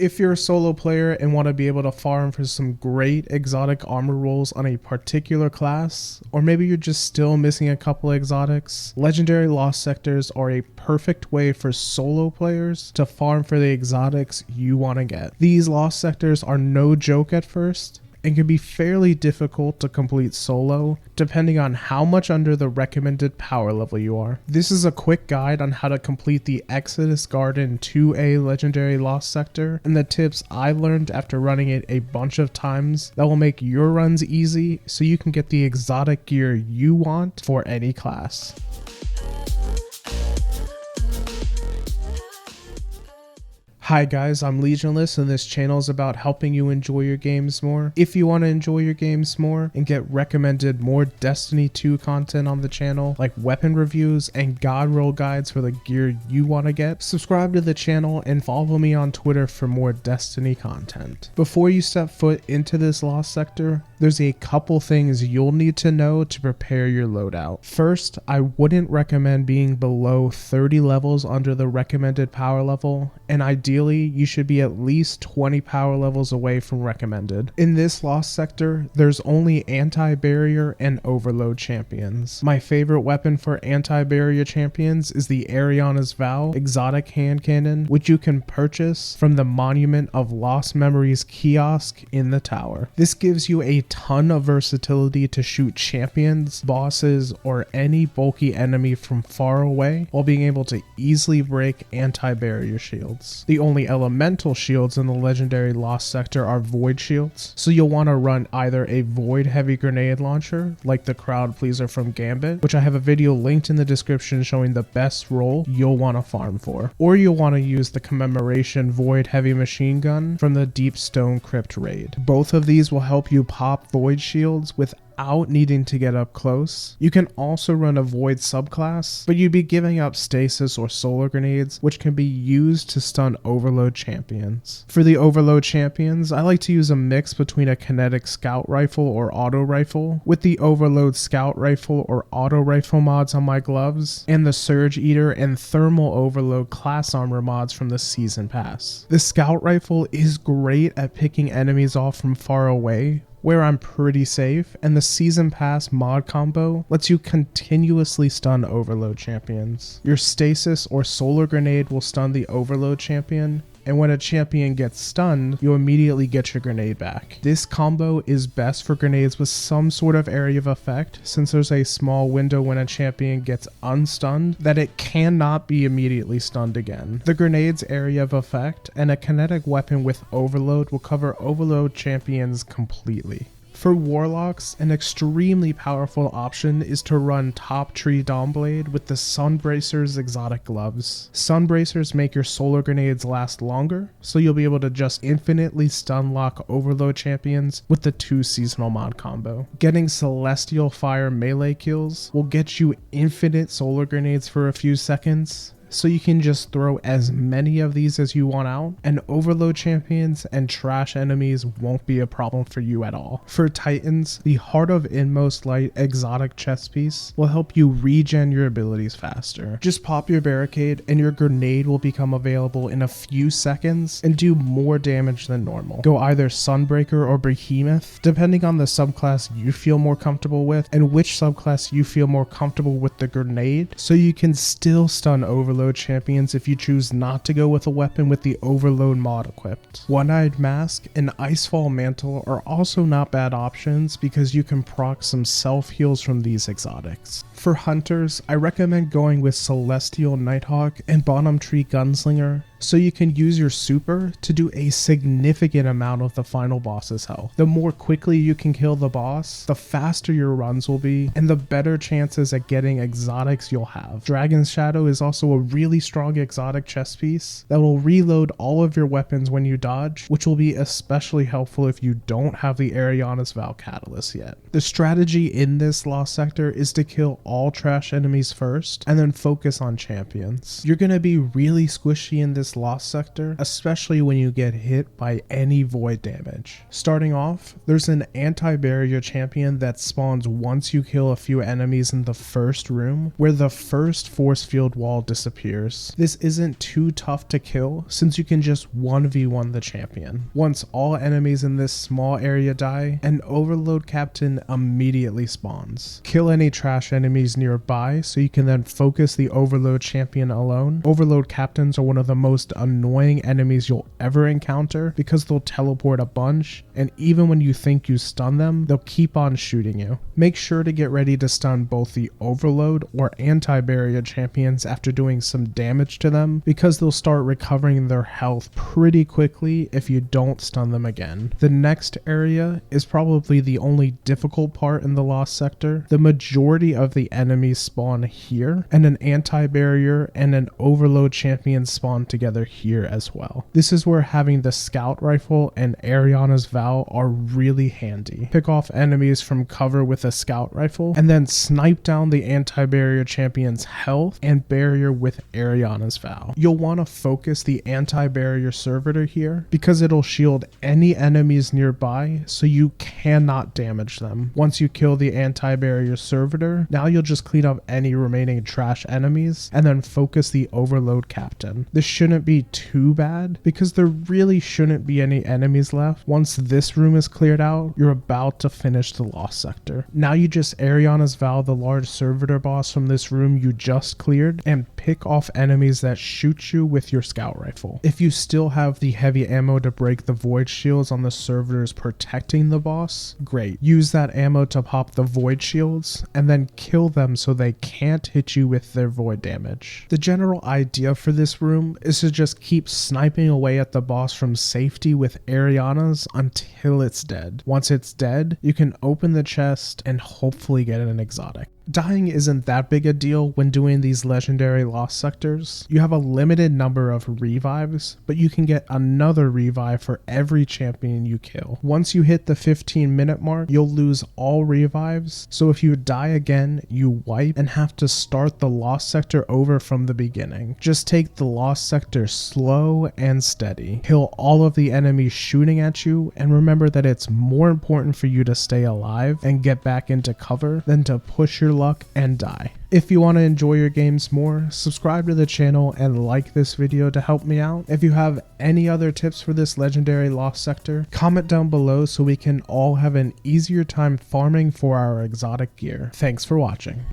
If you're a solo player and want to be able to farm for some great exotic armor rolls on a particular class, or maybe you're just still missing a couple exotics, legendary lost sectors are a perfect way for solo players to farm for the exotics you want to get. These lost sectors are no joke at first, and can be fairly difficult to complete solo, depending on how much under the recommended power level you are. This is a quick guide on how to complete the Exodus Garden 2A Legendary Lost Sector, and the tips I learned after running it a bunch of times that will make your runs easy so you can get the exotic gear you want for any class. Hi guys, I'm Legionless and this channel is about helping you enjoy your games more. If you want to enjoy your games more and get recommended more Destiny 2 content on the channel, like weapon reviews and god roll guides for the gear you want to get, subscribe to the channel and follow me on Twitter for more Destiny content. Before you step foot into this lost sector, there's a couple things you'll need to know to prepare your loadout. First, I wouldn't recommend being below 30 levels under the recommended power level, and ideally you should be at least 20 power levels away from recommended. In this lost sector, there's only anti-barrier and overload champions. My favorite weapon for anti-barrier champions is the Eriana's Vow exotic hand cannon, which you can purchase from the Monument of Lost Memories kiosk in the tower. This gives you a ton of versatility to shoot champions, bosses, or any bulky enemy from far away while being able to easily break anti-barrier shields. The only elemental shields in the legendary lost sector are void shields, so you'll want to run either a void heavy grenade launcher like the crowd pleaser from Gambit, which I have a video linked in the description showing the best roll you'll want to farm for, or you'll want to use the commemoration void heavy machine gun from the Deep Stone Crypt raid. Both of these will help you pop void shields without needing to get up close. You can also run a void subclass, but you'd be giving up stasis or solar grenades, which can be used to stun overload champions. For the overload champions, I like to use a mix between a kinetic scout rifle or auto rifle, with the overload scout rifle or auto rifle mods on my gloves, and the surge eater and thermal overload class armor mods from the season pass. The scout rifle is great at picking enemies off from far away, where I'm pretty safe, and the season pass mod combo lets you continuously stun overload champions. Your stasis or solar grenade will stun the overload champion, and when a champion gets stunned, you immediately get your grenade back. This combo is best for grenades with some sort of area of effect, since there's a small window when a champion gets unstunned that it cannot be immediately stunned again. The grenade's area of effect and a kinetic weapon with overload will cover overload champions completely. For Warlocks, an extremely powerful option is to run Top Tree Dawnblade with the Sunbracer's exotic gloves. Sunbracers make your solar grenades last longer, so you'll be able to just infinitely stun lock overload champions with the 2 seasonal mod combo. Getting Celestial Fire melee kills will get you infinite solar grenades for a few seconds, so you can just throw as many of these as you want out, and overload champions and trash enemies won't be a problem for you at all. For Titans, the Heart of Inmost Light exotic chest piece will help you regen your abilities faster. Just pop your barricade and your grenade will become available in a few seconds and do more damage than normal. Go either Sunbreaker or Behemoth, depending on the subclass you feel more comfortable with and which subclass you feel more comfortable with the grenade, so you can still stun overload champions if you choose not to go with a weapon with the overload mod equipped. One-Eyed Mask and Icefall Mantle are also not bad options because you can proc some self heals from these exotics. For hunters, I recommend going with Celestial Nighthawk and Bottom Tree Gunslinger, so you can use your super to do a significant amount of the final boss's health. The more quickly you can kill the boss, the faster your runs will be, and the better chances at getting exotics you'll have. Dragon's Shadow is also a really strong exotic chest piece that will reload all of your weapons when you dodge, which will be especially helpful if you don't have the Eriana's Vow catalyst yet. The strategy in this lost sector is to kill all trash enemies first, and then focus on champions. You're gonna be really squishy in this this lost sector, especially when you get hit by any void damage. Starting off, there's an anti-barrier champion that spawns once you kill a few enemies in the first room, where the first force field wall disappears. This isn't too tough to kill since you can just 1v1 the champion. Once all enemies in this small area die, an overload captain immediately spawns. Kill any trash enemies nearby so you can then focus the overload champion alone. Overload captains are one of the most annoying enemies you'll ever encounter because they'll teleport a bunch, and even when you think you stun them, they'll keep on shooting you. Make sure to get ready to stun both the overload or anti-barrier champions after doing some damage to them, because they'll start recovering their health pretty quickly if you don't stun them again. The next area is probably the only difficult part in the lost sector. The majority of the enemies spawn here, and an anti-barrier and an overload champion spawn together here as well. This is where having the scout rifle and Eriana's vow are really handy. Pick off enemies from cover with a scout rifle, and then snipe down the anti-barrier champion's health and barrier with Eriana's vow. You'll want to focus the anti-barrier servitor here because it'll shield any enemies nearby so you cannot damage them. Once you kill the anti-barrier servitor, now you'll just clean up any remaining trash enemies and then focus the overload captain. This shouldn't be too bad because there really shouldn't be any enemies left. Once this room is cleared out, you're about to finish the lost sector. Now you just Eriana's vow the large servitor boss from this room you just cleared and pick off enemies that shoot you with your scout rifle. If you still have the heavy ammo to break the void shields on the servitors protecting the boss, great. Use that ammo to pop the void shields and then kill them so they can't hit you with their void damage. The general idea for this room is to just keep sniping away at the boss from safety with Eriana's until it's dead. Once it's dead, you can open the chest and hopefully get an exotic. Dying isn't that big a deal when doing these legendary lost sectors. You have a limited number of revives, but you can get another revive for every champion you kill. Once you hit the 15-minute mark, you'll lose all revives, so if you die again, you wipe and have to start the lost sector over from the beginning. Just take the lost sector slow and steady. Kill all of the enemies shooting at you, and remember that it's more important for you to stay alive and get back into cover than to push your luck and die. If you want to enjoy your games more, subscribe to the channel and like this video to help me out. If you have any other tips for this legendary lost sector, comment down below so we can all have an easier time farming for our exotic gear. Thanks for watching.